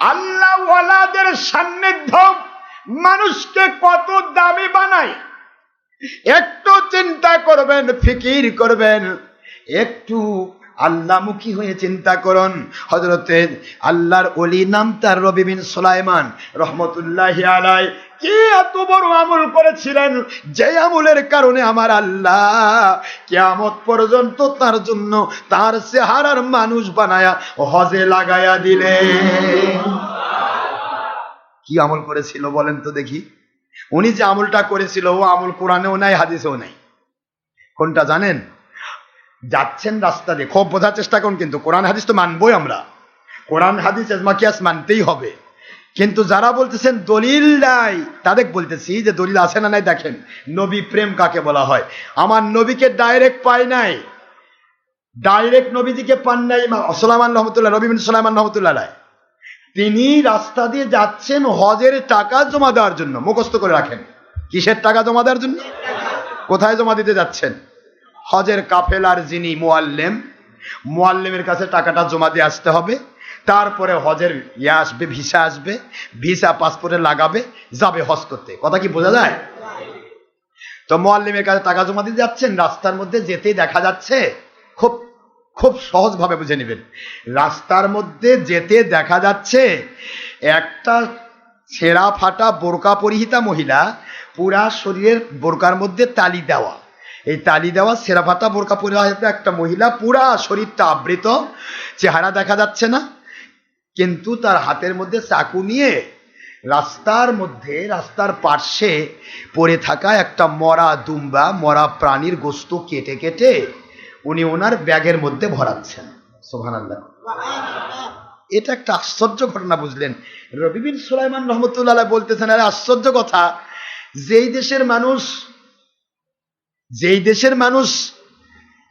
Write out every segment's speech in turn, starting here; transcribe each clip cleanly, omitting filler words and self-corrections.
আল্লাহ ওয়ালাদের সান্নিধ্য মানুষকে কত দামি বানায়। একটু চিন্তা করবেন, ফিকির করবেন, একটু আল্লাহমুখী হয়ে চিন্তা করুন। হযরতে আল্লাহর ওলি নাম তার রবি বিন সুলাইমান রহমতুল্লাহি আলাইহি কি এত বড় আমল করেছিলেন, যে আমলের কারণে আমার আল্লাহ কিয়ামত পর্যন্ত তার জন্য তার চেহারার মানুষ বানায়া হজে লাগায়া দিলেন। কি আমল করেছিল বলেন তো দেখি? উনি যে আমলটা করেছিল ও আমল কোরআনেও নাই, হাদিসেও নাই। কোনটা জানেন? যাচ্ছেন রাস্তা দিয়ে, খুব বোঝার চেষ্টা করুন, কিন্তু কোরআন হাদিস তো মানবই আমরা, কোরআন হাদিস ইজমা কিয়াস মানতেই হবে। কিন্তু যারা বলতেছেন দলিল নাই, তাদের বলতেছি যে দলিল আছে না নাই দেখেন। নবী প্রেম কাকে বলা হয়? আমার নবীকে ডাইরেক্ট পাই নাই, ডাইরেক্ট নবীজিকে পান নাই সুলাইমান রহমতুল্লাহ, রবি বিন সুলাইমান রহমতুল্লাহ আলাইহি। তিনি রাস্তা দিয়ে যাচ্ছেন হজের টাকা জমা দেওয়ার জন্য। মুখস্থ করে রাখেন, কিসের টাকা জমা দেওয়ার জন্য? কোথায় জমা দিতে যাচ্ছেন? হজের কাফেলার যিনি মুআল্লিমের কাছে টাকাটা জমা দিয়ে আসতে হবে। তারপরে হজের আসবে, ভিসা আসবে, ভিসা পাসপোর্টে লাগাবে, যাবে হজ করতে। কথা কি বোঝা যায়? তো মুআল্লিমের কাছে টাকা জমা দিতে যাচ্ছেন, রাস্তার মধ্যে যেতেই দেখা যাচ্ছে, খুব খুব সহজভাবে বুঝে নেবেন, রাস্তার মধ্যে যেতে দেখা যাচ্ছে একটা ছেঁড়া ফাটা বোরকা পরিহিতা মহিলা, পুরা শরীরের বোরকার মধ্যে তালি দেওয়া, এই তালি দেওয়া ছেঁড়া ফাটা বোরকা পরিহিতা একটা মহিলা, পুরা শরীরটা আবৃত, চেহারা দেখা যাচ্ছে না, কিন্তু তার হাতের মধ্যে চাকু নিয়ে রাস্তার মধ্যে, রাস্তার পার্শ্বে পড়ে থাকা একটা মরা দুম্বা, মরা প্রাণীর গোশত কেটে কেটে উনি ওনার ব্যাগের মধ্যে ভরাচ্ছেন। সুবহানাল্লাহ। এটা একটা আশ্চর্য ঘটনা, বুঝলেন? রবি বিন সুলাইমান রহমতুল্লাহ আলাইহি বলতেছেন, আরে আশ্চর্য কথা, যেই দেশের মানুষ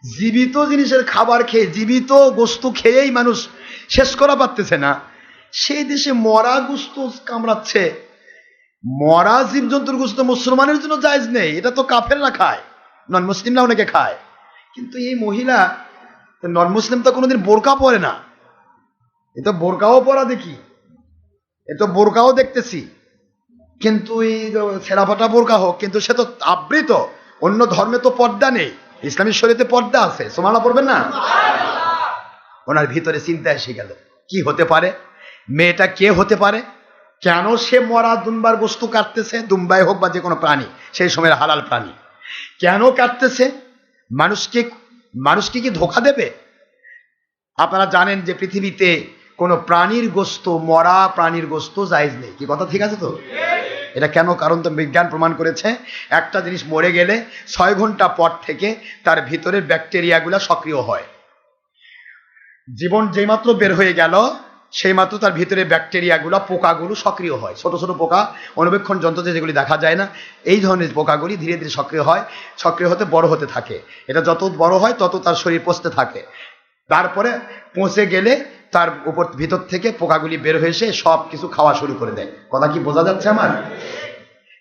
জীবিত জিনিসের খাবার খেয়ে, জীবিত গোশত খেয়েই মানুষ শেষ করা পারতেছে না, সেই দেশে মরা গোশত কামড়াচ্ছে। মরা জীবজন্তুর গোশত মুসলমানের জন্য জায়েজ নেই, এটা তো কাফেররা খায়, নন মুসলিমরা অনেকে খায়। কিন্তু এই মহিলা নন মুসলিম তো কোনোদিন বোরকা পরে না, এ তো বোরকাও পরা দেখি, এ তো বোরকাও দেখতেছি, কিন্তু এই ছেঁড়া ফাটা বোরকা হোক, কিন্তু সে তো আবৃত। অন্য ধর্মে তো পর্দা নেই, ইসলামী শরীয়তে পর্দা আছে। সুবহানাল্লাহ পড়বেন না? ওনার ভিতরে চিন্তা এসে গেল, কি হতে পারে, মেয়েটা কে হতে পারে, কেন সে মরা দুম্বার বস্তু কাটতেছে, দুম্বাই হোক বা যে কোনো প্রাণী, সেই সময়ের হালাল প্রাণী, কেন কাটতেছে? মানুষকে কি ধোঁকা দেবে? আপনারা জানেন যে পৃথিবীতে কোনো প্রাণীর গোশত, মরা প্রাণীর গোশত জায়েজ নেই। কি কথা ঠিক আছে তো? এটা কেন? কারণ তো বিজ্ঞান প্রমাণ করেছে, একটা জিনিস মরে গেলে 6 ঘন্টা পর থেকে তার ভিতরের ব্যাকটেরিয়াগুলো সক্রিয় হয়। জীবন যেইমাত্র বের হয়ে গেল, সেই মাত্র তার ভিতরে ব্যাকটেরিয়াগুলো, পোকাগুলো সক্রিয় হয়। ছোট ছোট পোকা, অনুবীক্ষণ যন্ত্রতে যেগুলি দেখা যায় না, এই ধরনের পোকাগুলি ধীরে ধীরে সক্রিয় হয়, সক্রিয় হতে বড় হতে থাকে। এটা যত বড় হয় তত তার শরীর পচতে থাকে। তারপরে পচে গেলে তার উপর ভিতর থেকে পোকাগুলি বের হয়ে এসে সব কিছু খাওয়া শুরু করে দেয়। কথা কি বোঝা যাচ্ছে আমার?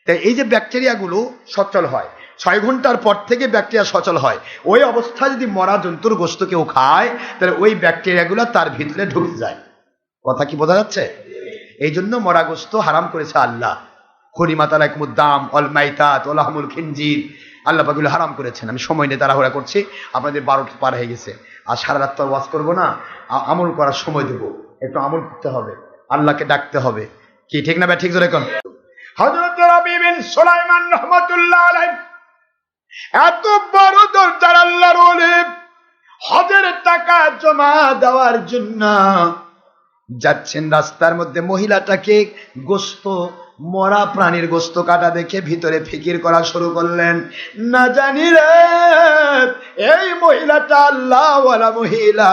তাই এই যে ব্যাকটেরিয়াগুলো সচল হয়, 6 ঘন্টার পর থেকে ব্যাকটেরিয়া সচল হয়। ওই অবস্থায় যদি মরা জন্তুর গোশত কেউ খায়, তাহলে ওই ব্যাকটেরিয়াগুলো তার ভিতরে ঢুকে যায়। কথা কি বোঝা যাচ্ছে? এই জন্য মরা গোশত হারাম করেছে আল্লাহ। হুরিমাত আলাইকুমুদ দাম ওয়াল মাইতাত ওয়া লাহমুল খিনজির, আল্লাহ পাক এগুলো হারাম করেছেন। আমি সময় নিয়ে তাড়াহুড়া করছি, আপনাদের 12টা পার হয়ে গেছে। আর সারা রাত তো ওয়াজ করবো না, আমল করার সময় দেবো, একটু আমল করতে হবে, আল্লাহকে ডাকতে হবে। কি ঠিক না? ঠিক জোরে কোন? হযরত রবি বিন সুলাইমান রাহমাতুল্লাহ আলাইহি এত বড় দরজার আল্লাহর ওলি, হজের টাকা জমা দেওয়ার জন্য যাচ্ছেন, রাস্তার মধ্যে মহিলাটাকে গোশত, মরা প্রাণীর গোশত কাটা দেখে ভিতরে ফিকির করা শুরু করলেন, না জানি রে এই মহিলাটা আল্লাহওয়ালা মহিলা,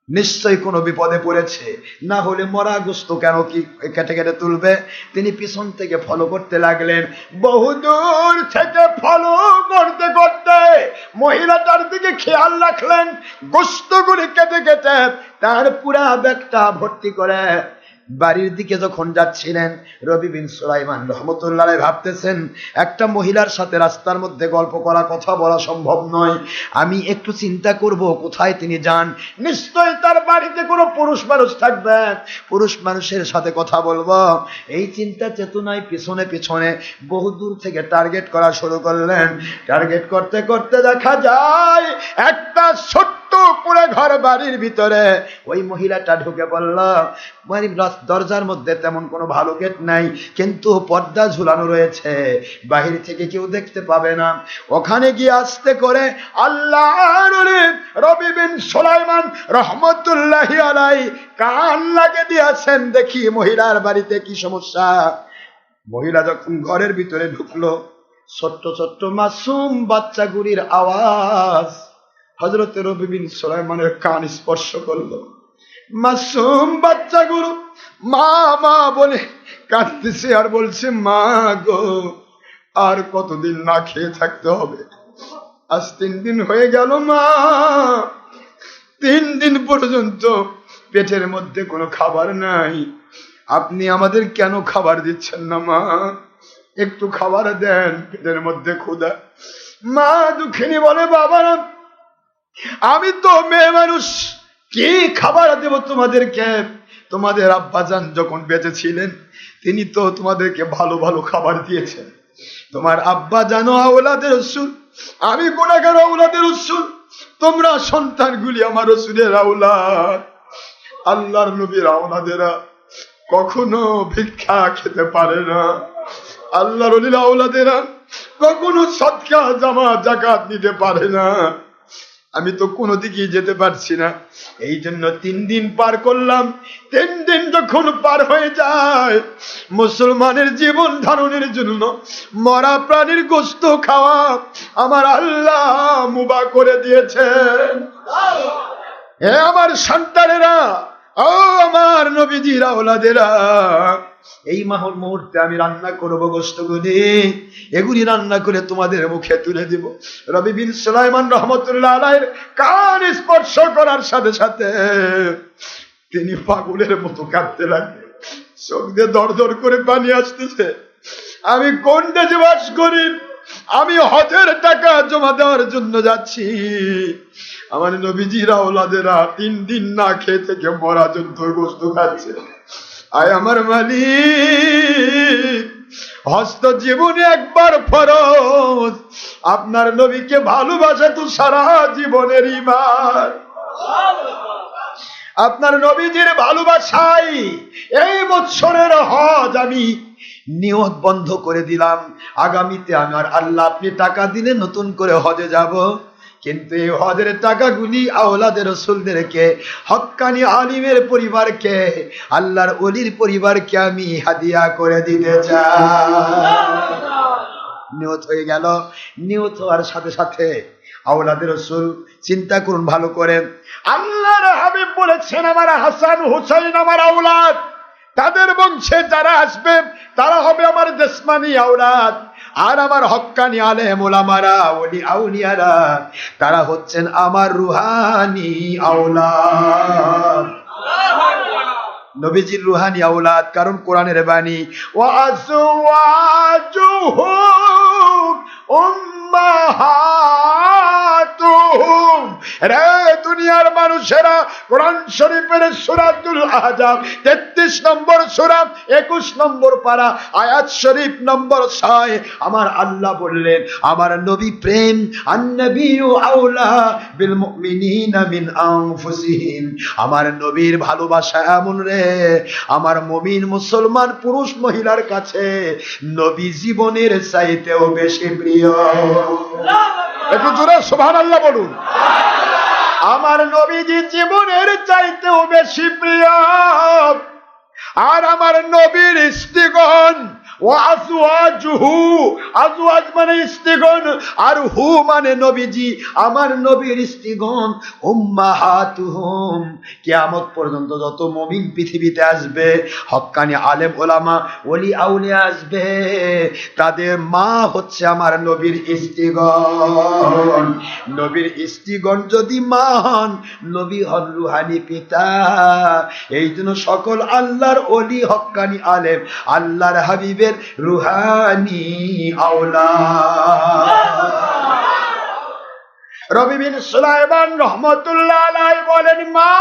নিশ্চয়ই কোনো বিপদে পড়েছে, না হলে মরা গোশত কেন কি কেটে কেটে তুলবে। তিনি পিছন থেকে ফলো করতে লাগলেন, বহুদূর থেকে ফলো করতে করতে মহিলাটার দিকে খেয়াল রাখলেন, গোশতগুলি কেটে কেটে তার পুরা ব্যাগটা ভর্তি করে বাড়ির দিকে যখন যাচ্ছিলেন, রবি বিন সুলাইমান রহমতুল্লাহ আলাইহি ভাবতেছেন, একটা মহিলার সাথে রাস্তার মধ্যে গল্প করা, কথা বলা সম্ভব নয়। আমি একটু চিন্তা করব কোথায় তিনি যান। নিশ্চয়ই তার বাড়িতে কোনো পুরুষ মানুষ থাকবে, পুরুষ মানুষের সাথে কথা বলবো। এই চিন্তা চেতনায় পিছনে পিছনে বহু দূর থেকে টার্গেট করা শুরু করলেন। টার্গেট করতে করতে দেখা যায় একটা ছোট্ট কুঁড়ে ঘর বাড়ির ভিতরে ওই মহিলাটা ঢুকে পড়ল। বাড়ির দরজার মধ্যে তেমন কোনো ভালো গেট নাই, কিন্তু পর্দা ঝুলানো রয়েছে, বাহির থেকে কেউ দেখতে পাবে না। ওখানে গিয়ে আস্তে করে আল্লাহর ওলি রবি বিন সুলাইমান রহমতুল্লাহি আলাইহি কান লাগে দিয়েছেন, দেখি মহিলার বাড়িতে কি সমস্যা। মহিলা যখন ঘরের ভিতরে ঢুকলো, ছোট্ট ছোট্ট মাসুম বাচ্চাগুলির আওয়াজ হযরত রবি বিন সুলাইমানের কান স্পর্শ করলো। মাসুম বাচ্চাগুলো মা মা বলে কাঁদতেছে আর বলছে, মা গো, আর কতদিন না খেয়ে থাকতে হবে? আজ 3 দিন হয়ে গেল মা, 3 দিন পর্যন্ত পেটের মধ্যে কোনো খাবার নাই। আপনি আমাদের কেন খাবার দিচ্ছেন না মা? একটু খাবার দেন, পেটের মধ্যে ক্ষুধা। মা দুঃখিনী বলে, বাবা আমি তো মেয়ে মানুষ, কি খাবার দেব তোমাদেরকে? তোমাদের আব্বাজান যখন বেঁচে ছিলেন তিনি তো তোমাদেরকে ভালো ভালো খাবার দিয়েছেন। তোমার আব্বা জানো আওলাদের রাসূল, আমি গুনাহগার আওলাদের রাসূল, তোমরা সন্তানগুলি আমার রাসূলের আওলাদ। আল্লাহর নবীর আওলাদেরা কখনো ভিক্ষা খেতে পারে না, আল্লাহর ওলির আওলাদেরা কখনো সদকা জামা যাকাত নিতে পারে না। আমি তো কোনো দিকেই যেতে পারছি না, এই জন্য 3 দিন পার করলাম। 3 দিন যখন পার হয়ে যায়, মুসলমানের জীবন ধারণের জন্য মরা প্রাণীর গোশত খাওয়া আমার আল্লাহ মুবাহ করে দিয়েছেন। হে আমার সন্তানেরা, ও আমার নবীজির আওলাদেরা, এই মুহূর্তে আমি রান্না করব গোশতগুলি, এগুলি রান্না করে তোমাদের মুখে তুলে দিব। রবি বিন সুলাইমান রহমতুল্লাহ আলাইহির কান স্পর্শ করার সাথে সাথে তিনি পাগলের মতো কাঁদতে লাগলেন, চোখ দিয়ে দর দর করে পানি আসতেছে। আমি কোন দেশে বাস করি? আমি হজের টাকা জমা দেওয়ার জন্য যাচ্ছি। আমার নবীজির আওলাদেরা 3 দিন না খেয়ে থেকে মরা জন্তুর গোশত খাচ্ছে। আয় আমার মালিক, হস্ত জীবনে একবার ফরজ, আপনার নবীকে ভালোবাসা তো সারা জীবনের ঈমান। আপনার নবীজির ভালোবাসাই এই বছরের হজ আমি নিয়ত বন্ধ করে দিলাম। আগামীতে আমার আল্লাহ আপনি টাকা দিলে নতুন করে হজে যাব, কিন্তু এই হজের টাকাগুলি আওলাদের রাসূলদেরকে, হক্কানি আলিমের পরিবারকে, আল্লাহর ওলির পরিবারকে আমি হাদিয়া করে দিতে চাই। নিয়ত হয়ে গেল। নিয়ত হওয়ার সাথে সাথে আওলাদের রাসূল চিন্তা করুন ভালো করে, আল্লাহর হাবিব বলেছেন আমার হাসান হুসাইন আমার আওলাদ, তাদের বংশে যারা আসবে তারা হবে আমার জেসমানি আওলাদ, আর আমার হক্কানি আলেম ওলামারা, ওলি আউলিয়ারা, তারা হচ্ছেন আমার রুহানি আওলাদ, নবীজির রুহানি আওলাদ। কারণ কোরআনের বাণী, ওয়া আজওয়াজুহুম উম্মাহাতুহুম। রে দুনিয়ার মানুষেরা, কোরআন শরীফের সূরাতুল আহজাব 33 নম্বর সূরা 21 নম্বর পারা আয়াত শরীফ নম্বর 6 আমার আল্লাহ বললেন, আমার নবী প্রেম, আন-নাবিয়্যু আওলা বিল মুমিনিনা মিন আনফুসিহিম। আমার নবীর ভালোবাসা এমন রে, আমার মুমিন মুসলমান পুরুষ মহিলার কাছে নবী জীবনের চাইতেও বেশি প্রিয়। একটু জোরে সুবহানাল্লাহ বলুন। আমার নবীজি জীবনের চাইতেও বেশি প্রিয়। আর আমার নবীর স্ত্রীগণ ওয়া আজওয়াজুহু, আজওয়াজ মানে স্ত্রীগণ, আর হু মানে নবীজি, আমার নবীর স্ত্রীগণ, উম্মাহাতুহুম, কিয়ামত পর্যন্ত যত মুমিন পৃথিবীতে আসবে, হক্কানি আলেম ওলামা ওলি আউলিয়া আসবে, তাদের মা হচ্ছে আমার নবীর স্ত্রীগণ। নবীর স্ত্রীগণ যদি মা হন, নবী হন রুহানি পিতা। এই জন্য সকল আল্লাহর ওলি হক্কানি আলেম আল্লাহর হাবিবের রুহানি আওলাদ। রবি বিন সুলাইমান রহমতুল্লাহ আলাইহি বলেন, মা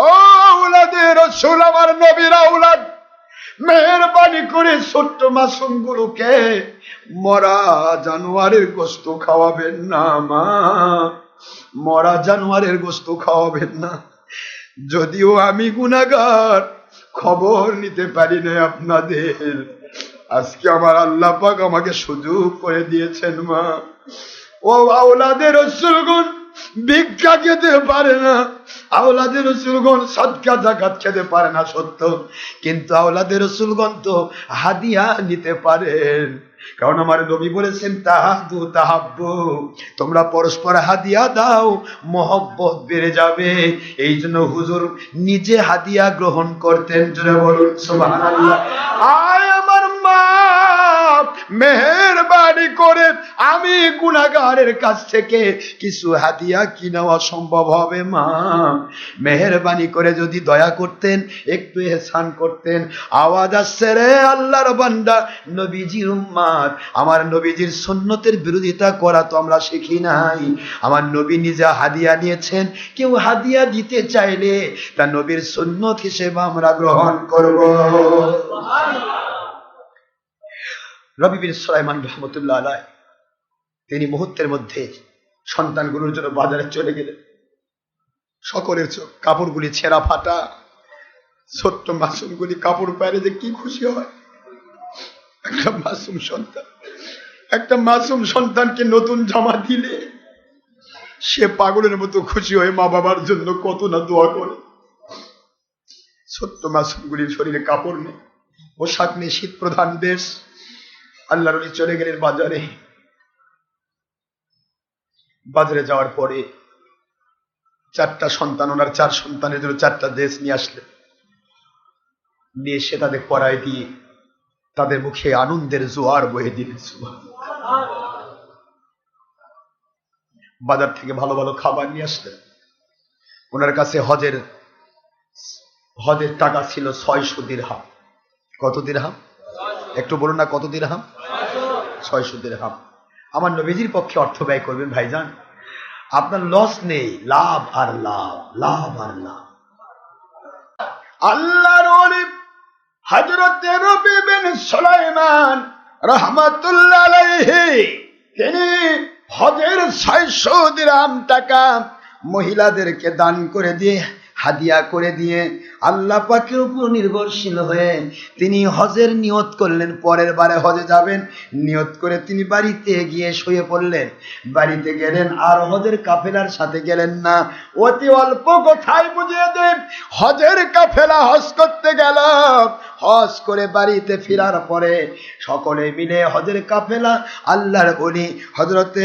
ও আওলাদে রাসূল, আমার নবীর আওলাদ, মেহেরবানি করে ছোট্ট মাসুম গুলোকে মরা জানোয়ারের গোশত খাওয়াবেন না মা, মরা জানোয়ারের গোশত খাওয়াবেন না। যদিও আমি গুনাহগার, খবর নিতে পারি না আপনাদের, আজকে আমার আল্লাহ পাক আমাকে সুযোগ করে দিয়েছেন মা। ও আওলাদের রাসূলগণ ভিক্ষা খেতে পারে না, আওলাদের রাসূলগণ সাদকা যাকাত খেতে পারে না সত্য, কিন্তু আওলাদের রাসূলগণ তো হাদিয়া নিতে পারেন। কারণ আমার নবী বলেছেন, তাহাদু তাহাব্বু, তোমরা পরস্পর হাদিয়া দাও, মহব্বত বেড়ে যাবে। এই জন্য হুজুর নিজে হাদিয়া গ্রহণ করতেন। জোরে বলুন সুবহানাল্লাহ। আয় আমার মা, মেহেরবানি করে আমি গুনাহগারের কাছ থেকে কিছু হাদিয়া কি নেওয়া সম্ভব হবে মা? মেহেরবানি করে যদি দয়া করতেন, একটু ইহসান করতেন। আওয়াজ আসছে রে আল্লাহর বান্দা, নবীজির উম্মত, আমার নবীজির সুন্নতের বিরোধিতা করা তো আমরা শিখি নাই। আমার নবী নিজে হাদিয়া নিয়েছেন, কেউ হাদিয়া দিতে চাইলে তা নবীর সুন্নত হিসেবে আমরা গ্রহণ করব। রবি বিন সুলাইমান রহমতুল্লাহ আলাইহি তিনি মুহূর্তের মধ্যে সন্তানগুলোর জন্য বাজারে চলে গেলেন। সকলের কাপড়গুলি ছেঁড়া ফাটা, ছোট্ট মাসুমগুলি কাপড় পাইলে যে কি খুশি হয়। একটা মাসুম সন্তানকে নতুন জামা দিলে সে পাগলের মতো খুশি হয়ে মা বাবার জন্য কত না দোয়া করে। ছোট্ট মাসুমগুলির শরীরে কাপড় নেই, পোশাক নেই, শীত প্রধান দেশ। আল্লাহর ওলি চলে গেলেন বাজারে। বাজারে যাওয়ার পরে চারটা সন্তান, ওনার চার সন্তানের জন্য চারটা ড্রেস নিয়ে আসলেন। নিয়ে এসে তাদের পরায় দিয়ে তাদের মুখে আনন্দের জোয়ার বয়ে দিলেন। বাজার থেকে ভালো ভালো খাবার নিয়ে আসলেন। ওনার কাছে হজের টাকা ছিল 600 দিরহাম। কত দিরহাম? একটু বলুন না, কত দিরহাম? 600 দিরহাম। আমার নবীজির পক্ষে অর্থ ব্যয় করবেন ভাইজান, আপনার লস নেই, লাভ আর লাভ, লাভ আর লাভ। আল্লাহর ওলি হযরত রবি বিন সুলাইমান রাহমাতুল্লাহ আলাইহি তিনি হজের 600 দিরহাম টাকা মহিলাদেরকে দান করে দিয়ে, হাদিয়া করে দিয়ে আল্লাহ পাকের উপর নির্ভরশীল হয়ে তিনি হজের নিয়ত করলেন। পরের বারে হজে যাবেন নিয়ত করে তিনি বাড়িতে গিয়ে শুয়ে পড়লেন। বাড়িতে গেলেন আর হজের কাফেলার সাথে গেলেন না। অতি অল্প কথাই বুঝিয়ে দেন, হজের কাফেলা হজ করতে গেল। হজ করে বাড়িতে ফেরার পরে সকলে মিলে হজের কাফেলা আল্লাহর ওলি হযরতে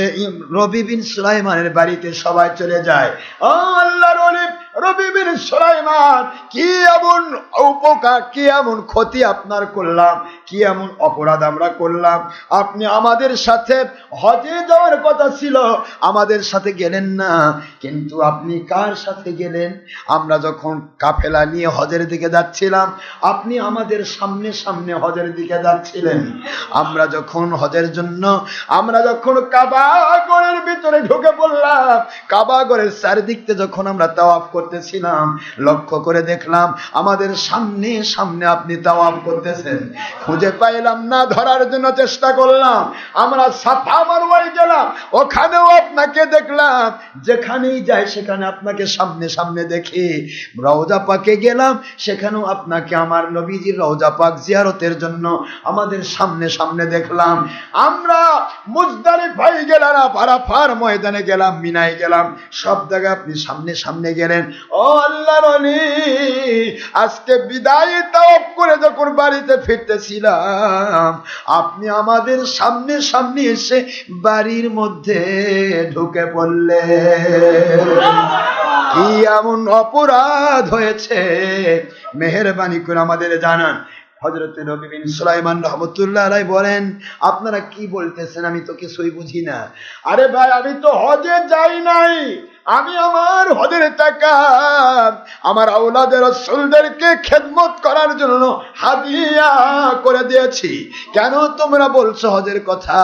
রবি বিন সুলাইমানের বাড়িতে সবাই চলে যায়। ও আল্লাহর ওলি রবি বিন সুলাইমান, কি এমন উপকার, কি এমন ক্ষতি আপনার করলাম, কি এমন অপরাধ আমরা করলাম? আপনি আমাদের সাথে হজে যাওয়ার কথা ছিল, আমাদের সাথে গেলেন না, কিন্তু আপনি কার সাথে গেলেন? আমরা যখন কাফেলা নিয়ে হজের দিকে যাচ্ছিলাম, আপনি আমাদের সামনে সামনে হজের দিকে যাচ্ছিলেন। আমরা যখন হজের জন্য কাবা ঘরের ভিতরে ঢুকে পড়লাম, কাবা ঘরের চারিদিকে যখন আমরা তাওয়াফ করতেছিলাম, লক্ষ্য করে দেখলাম আমাদের সামনে সামনে আপনি তাওয়াফ করতেছেন। খুঁজে পাইলাম না, ধরার জন্য চেষ্টা করলাম। আমরা সাফা মারওয়ায় গেলাম, ওখানেও আপনাকে দেখলাম। যেখানেই যাই সেখানে আপনাকে সামনে সামনে দেখি। রওজা পাকে গেলাম, সেখানেও আপনাকে আমার নবীজির রওজা পাক জিয়ারতের জন্য আমাদের সামনে সামনে দেখলাম। আমরা মুজদালিফায় গেলাম, আরাফার ময়দানে গেলাম, মিনায় গেলাম, সব জায়গায় আপনি সামনে সামনে গেলেন। ও আল্লাহর ওলি, আজকে বিদায় তাওয়াফ করে যখন বাড়িতে ফিরতেছিলাম, আপনি আমাদের সামনে সামনে এসে বাড়ির মধ্যে ঢুকে পড়লেন। কি এমন অপরাধ হয়েছে মেহেরবানি করে আমাদের জানান। হযরত নবী বিন সুলাইমান রাহমাতুল্লাহ আলাইহি বলেন, আপনারা কি বলতেছেন, আমি তো কিছুই বুঝি না। আরে ভাই, আমি তো হজে যাই নাই, আমি আমার হজের টাকা আমার আওলাদের রাসূলদেরকে খেদমত করার জন্য হাদিয়া করে দিয়েছি। কেন তোমরা বলছো হজের কথা?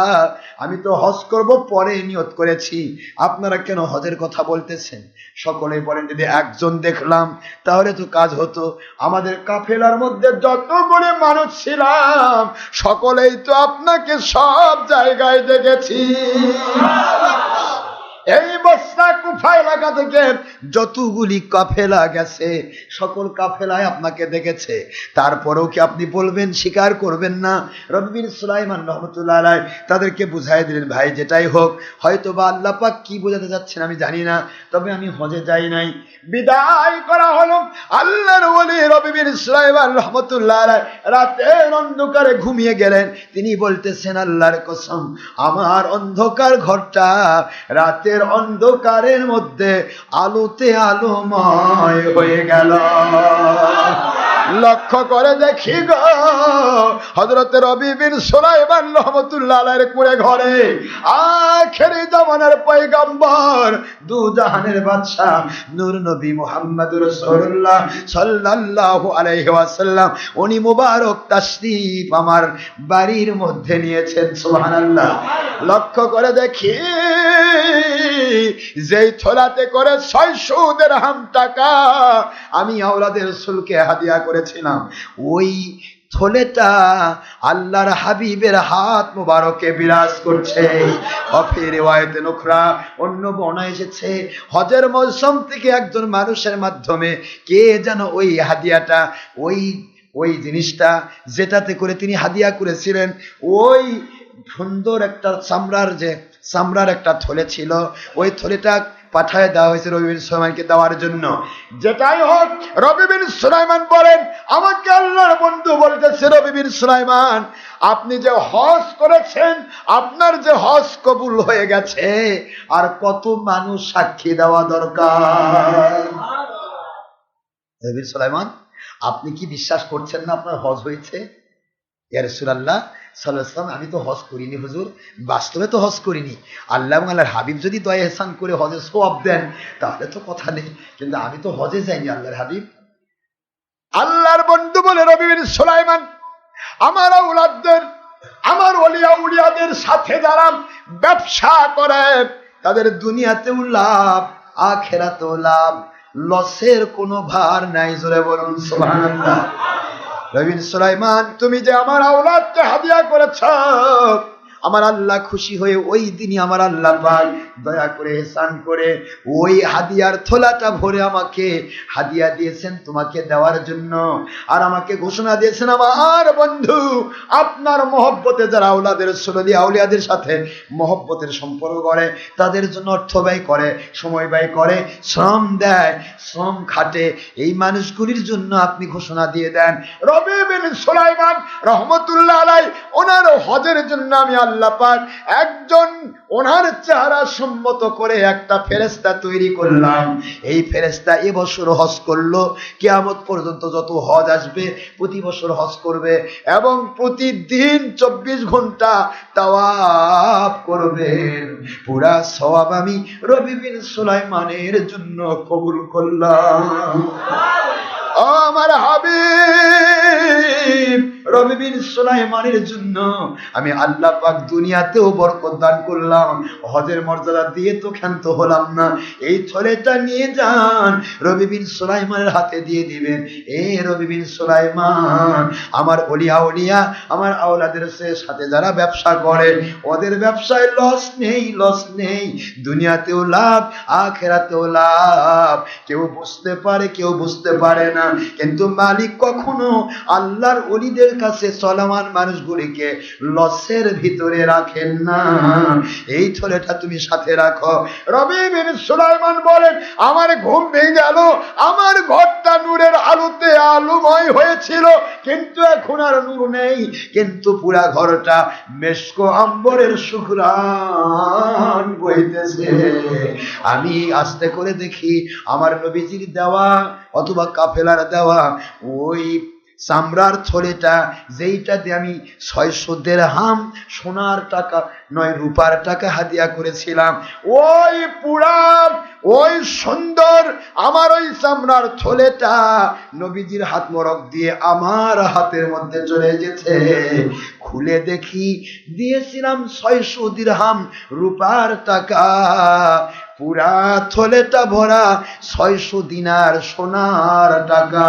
আমি তো হজ করব পরে নিয়ত করেছি, আপনারা কেন হজের কথা বলতেছেন? সকলেই বলেন, যদি একজন দেখলাম তাহলে তো কাজ হতো। আমাদের কাফেলার মধ্যে যতগুলো মানুষ ছিলাম সকলেই তো আপনাকে সব জায়গায় দেখেছি। এই বসরা কুফা এলাকা থেকে যতগুলি কাফেলা গেছে সকল কাফেলায় আপনাকে দেখেছে। তারপরেও কি আপনি বলবেন, স্বীকার করবেন না? রবি বিন সুলাইমান রাহমাতুল্লাহ আলাইহি তাদেরকে বুঝাই দিলেন, ভাই যেটাই হোক, হয়তো বা আল্লাহ পাক কি বোঝাতে যাচ্ছেন আমি জানি না, তবে আমি হজে যাই নাই। বিদায় করা হলো। আল্লাহর ওলি রবি বিন সুলাইমান রাহমাতুল্লাহ আলাইহি রাতের অন্ধকারে ঘুমিয়ে গেলেন। তিনি বলতেছেন, আল্লাহর কসম, আমার অন্ধকার ঘরটা রাতের অন্ধকারের মধ্যে আলোতে আলোময় হয়ে গেল। লক্ষ্য করে দেখি গো, হযরত রবি বিন সুলাইমান রাহমাতুল্লাহ আলাইহির কুঁড়ে ঘরে আখেরি জামানার পয়গম্বর, দু জাহানের বাদশা নূর নবী মুহাম্মদুর রাসূলুল্লাহ সাল্লাল্লাহু আলাইহি ওয়াসাল্লাম উনি মুবারক তাশরীফ আমার বাড়ির মধ্যে নিয়েছেন। সুবহানাল্লাহ। লক্ষ্য করে দেখি, যেই থলাতে করে 600 দিরহাম টাকা আমি আওলাদের রাসূলকে হাদিয়া করেছিলাম, ওই থলেটা আল্লাহর হাবিবের হাত মুবারকে বিরাজ করছে। অফি রিওয়ায়াতে নুখরা, অন্য বর্ণনায় এসেছে হজের মৌসুম থেকে একজন মানুষের মাধ্যমে কে যেন ওই হাদিয়াটা, ওই জিনিসটা যেটাতে করে তিনি হাদিয়া করেছিলেন, ওই সুন্দর একটা চামড়ার একটা থলে ছিল, ওই থলেটা পাঠায় দেওয়া হয়েছে রবি বিন সুলাইমানকে দেওয়ার জন্য। যেটাই হোক, রবি বিন সুলাইমান বলেন, আমাকে আল্লাহর বন্ধু বলতেছে, রবি বিন সুলাইমান, আপনি যে হজ করেছেন, আপনার যে হজ কবুল হয়ে গেছে, আর কত মানুষ সাক্ষী দেওয়া দরকার। রবি বিন সুলাইমান, আপনি কি বিশ্বাস করছেন না আপনার হজ হয়েছে? ইয়া রাসূলুল্লাহ সাল্লাল্লাহু আলাইহি ওয়াসাল্লাম, আমি তো হজ করিনি হুজুর, বাস্তবে তো হজ করিনি। আল্লাহ এবং আল্লাহর হাবিব যদি দয়া ইহসান করে হজের সওয়াব দেন তাহলে তো কথা নেই, কিন্তু আমি তো হজে যাইনি আল্লাহর হাবিব। আল্লাহর বন্ধু বলে, রবি বিন সুলাইমান, আমার আওলাদদের, আমার ওলিয়া উলিয়াদের সাথে যারা ব্যবসা করে তাদের দুনিয়াতেও লাভ আখিরাতেও লাভ, লসের কোনো ভার নাই। জোরে বলুন সুবহানাল্লাহ। রবি বিন সুলাইমান, তুমি যে আমার আওলাদকে হাদিয়া করেছ, আমার আল্লাহ খুশি হয়ে ওই দিনই আমার আল্লাহ পাক দয়া করে ইহসান করে ওই হাদিয়ার থলাটা ভরে আমাকে হাদিয়া দিয়েছেন তোমাকে দেওয়ার জন্য। আর আমাকে ঘোষণা দিয়েছেন, আমার বন্ধু আপনার মহব্বতে যারা আওলাদের রাসূলুল্লাহ আউলিয়াদের সাথে মহব্বতের সম্পর্ক করে, তাদের জন্য অর্থ ব্যয় করে, সময় ব্যয় করে, শ্রম দেয়, শ্রম খাটে, এই মানুষগুলির জন্য আপনি ঘোষণা দিয়ে দেন। রবি বিন সুলাইমান রাহমাতুল্লাহ আলাইহি ওনার হজের জন্য আমি আল্লাহ পাক একজন ওনার চেহারা সম্মত করে একটা ফেরেশতা তৈরি করলাম। এই ফেরেশতা এবছর হজ করলো, কিয়ামত পর্যন্ত যত হজ আসবে প্রতি বছর হজ করবে এবং প্রতিদিন 24 ঘন্টা তাওয়াফ করবেন। পুরা সওয়াব আমি রবি বিন সুলাইমানের জন্য কবুল করলাম। ও আমার হাবিব, রবি বিন সুলাইমানের জন্য আমি আল্লাহ পাক দুনিয়াতেও বরকত দান করলাম, হজের মর্যাদা দিয়ে তো ক্ষান্ত হলাম না। এই থলেটা নিয়ে যান, রবি বিন সুলাইমানের হাতে দিয়ে দিবেন। এ রবি বিন সুলাইমান, আমার ওলিয়া উলিয়া, আমার আওলাদের সাথে যারা ব্যবসা করে ওদের ব্যবসায় লস নেই, লস নেই, দুনিয়াতেও লাভ আখিরাতেও লাভ। কেউ বুঝতে পারে, কেউ বুঝতে পারে না, কিন্তু মালিক কখনো আল্লাহর ওলিদের কাছে চলমান মানুষগুলিকে লসের ভিতরে রাখেন না, এই থলেটা তুমি সাথে রাখো। রবি বিন সুলাইমান বলেন, আমার ঘুম ভেঙে গেল, আমার ঘরটা নূরের আলোতে আলোময় হয়েছিল, কিন্তু এখন আর নূর নেই, কিন্তু পুরা ঘরটা মেশকো আম্বরের সুঘ্রাণ বইতেছে। আমি আস্তে করে দেখি আমার নবীজির দেওয়া অথবা কাফেলার দেওয়া ওই চামড়ার থলেটা, যেইটা দিয়ে আমি 600 দিরহাম সোনার টাকা নয় রূপার টাকা হাদিয়া করেছিলাম, ওই পুরা ওই সুন্দর আমার ওই চামড়ার থলেটা নবীজির হাত মোবারক দিয়ে আমার হাতের মধ্যে চলে গেছে। খুলে দেখি দিয়েছিলাম 600 দিরহাম রূপার টাকা, পুরা থলেটা ভরা 600 দিনার সোনার টাকা।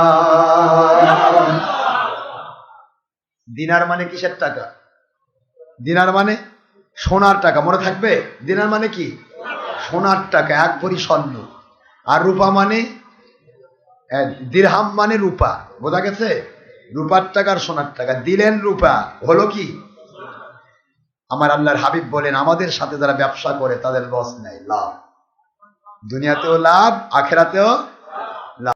দিনার মানে কিসের টাকা? দিনার মানে সোনার টাকা, মনে থাকবে? দিনার মানে কি? সোনার টাকা, 1 ভরি স্বর্ণ। আর রূপা মানে দিরহাম মানে রূপা, বোঝা গেছে? রূপার টাকা আর সোনার টাকা, দিলেন রূপা, হলো কি? আমার আল্লাহর হাবিব বলেন, আমাদের সাথে যারা ব্যবসা করে তাদের লস নাই, লাভ। দুনিয়াতেও লাভ, আখেরাতেও লাভ।